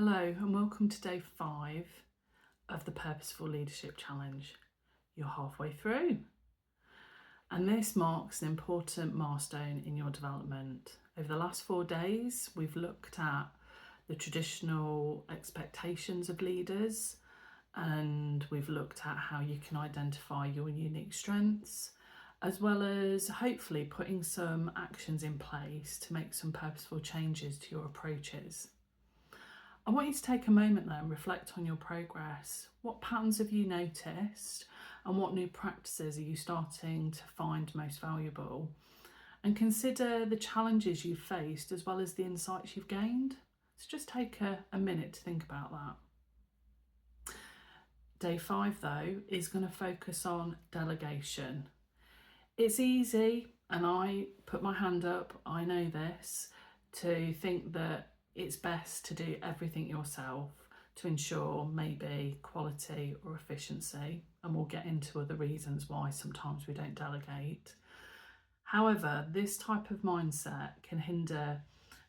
Hello and welcome to day 5 of the Purposeful Leadership Challenge. You're halfway through and this marks an important milestone in your development. Over the last 4 days we've looked at the traditional expectations of leaders and we've looked at how you can identify your unique strengths, as well as hopefully putting some actions in place to make some purposeful changes to your approaches. I want you to take a moment there and reflect on your progress. What patterns have you noticed and what new practices are you starting to find most valuable? And consider the challenges you've faced as well as the insights you've gained. So just take a minute to think about that. Day 5 though is going to focus on delegation. It's easy, and I put my hand up, I know this, to think that it's best to do everything yourself to ensure maybe quality or efficiency, and we'll get into other reasons why sometimes we don't delegate. However, this type of mindset can hinder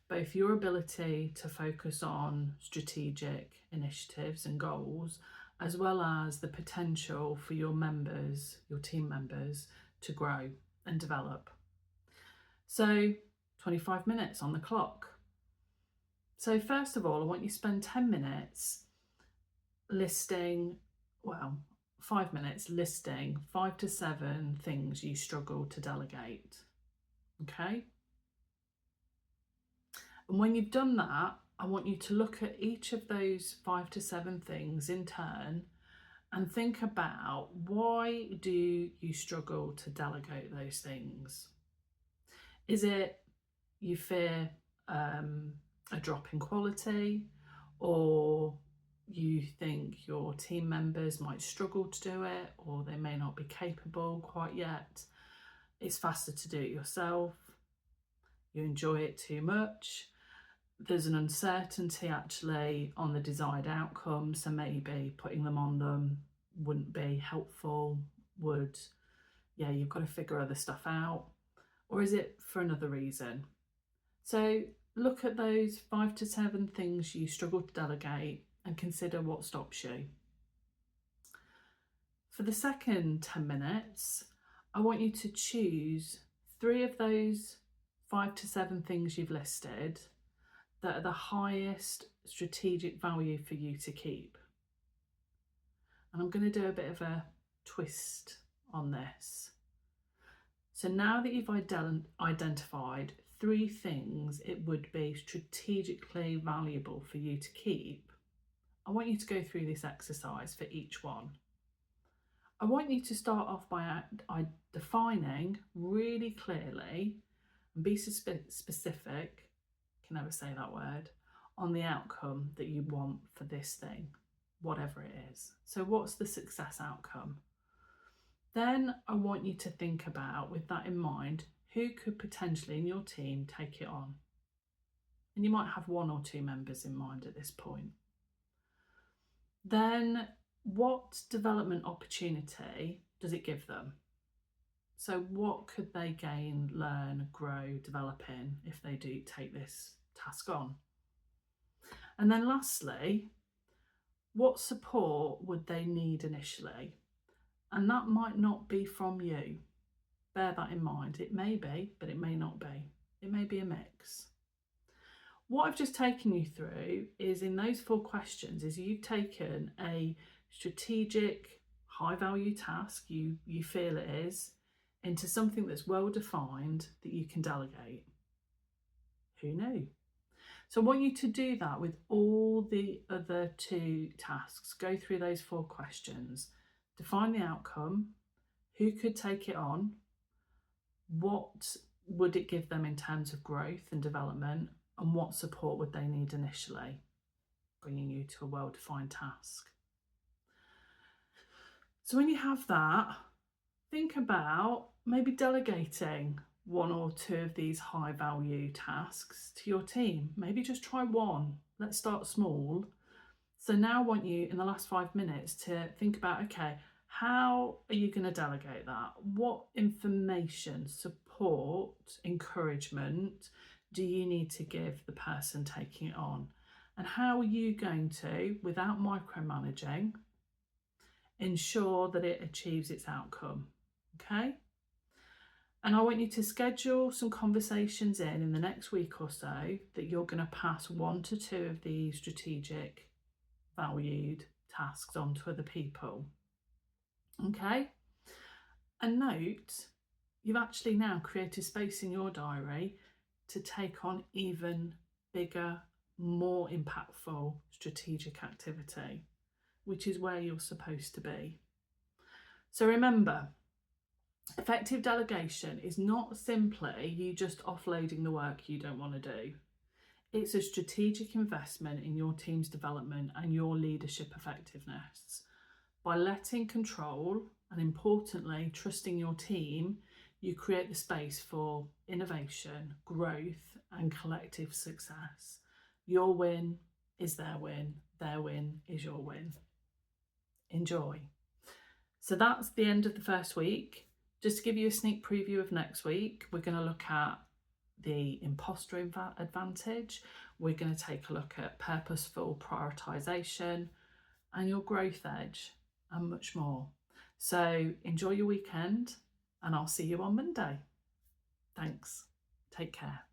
both your ability to focus on strategic initiatives and goals, as well as the potential for your members, your team members, to grow and develop. So 25 minutes on the clock. So first of all, I want you to spend 10 minutes listing, 5 minutes listing 5 to 7 things you struggle to delegate. Okay? And when you've done that, I want you to look at each of those 5 to 7 things in turn and think about, why do you struggle to delegate those things? Is it you fear a drop in quality, or you think your team members might struggle to do it, or they may not be capable quite yet? It's faster to do it yourself. You enjoy it too much. There's an uncertainty actually on the desired outcome, so maybe putting them on them wouldn't be helpful. You've got to figure other stuff out. Or is it for another reason? So look at those 5 to 7 things you struggle to delegate and consider what stops you. For the second 10 minutes, I want you to choose 3 of those 5 to 7 things you've listed that are the highest strategic value for you to keep. And I'm going to do a bit of a twist on this. So now that you've identified 3 things it would be strategically valuable for you to keep, I want you to go through this exercise for each one. I want you to start off by defining really clearly and be specific, can never say that word, on the outcome that you want for this thing, whatever it is. So what's the success outcome? Then I want you to think about, with that in mind, who could potentially in your team take it on. And you might have 1 or 2 members in mind at this point. Then what development opportunity does it give them? So what could they gain, learn, grow, develop in if they do take this task on? And then lastly, what support would they need initially? And that might not be from you. Bear that in mind. It may be, but it may not be. It may be a mix. What I've just taken you through is, in those 4 questions, is you've taken a strategic, high value task, you feel it is, into something that's well defined that you can delegate. Who knew? So I want you to do that with all the other 2 tasks. Go through those 4 questions. Define the outcome, who could take it on, what would it give them in terms of growth and development, and what support would they need initially, bringing you to a well-defined task. So when you have that, think about maybe delegating 1 or 2 of these high value tasks to your team. Maybe just try 1. Let's start small. So now I want you, in the last 5 minutes, to think about, okay, how are you going to delegate that? What information, support, encouragement do you need to give the person taking it on? And how are you going to, without micromanaging, ensure that it achieves its outcome? Okay? And I want you to schedule some conversations in the next week or so that you're going to pass 1 to 2 of these strategic, valued tasks on to other people. Okay? And note, you've actually now created space in your diary to take on even bigger, more impactful strategic activity, which is where you're supposed to be. So remember, effective delegation is not simply you just offloading the work you don't want to do. It's a strategic investment in your team's development and your leadership effectiveness. By letting control and, importantly, trusting your team, you create the space for innovation, growth, and collective success. Your win is their win is your win. Enjoy. So that's the end of the first week. Just to give you a sneak preview of next week, we're going to look at the imposter advantage. We're going to take a look at purposeful prioritisation and your growth edge and much more. So enjoy your weekend and I'll see you on Monday. Thanks. Take care.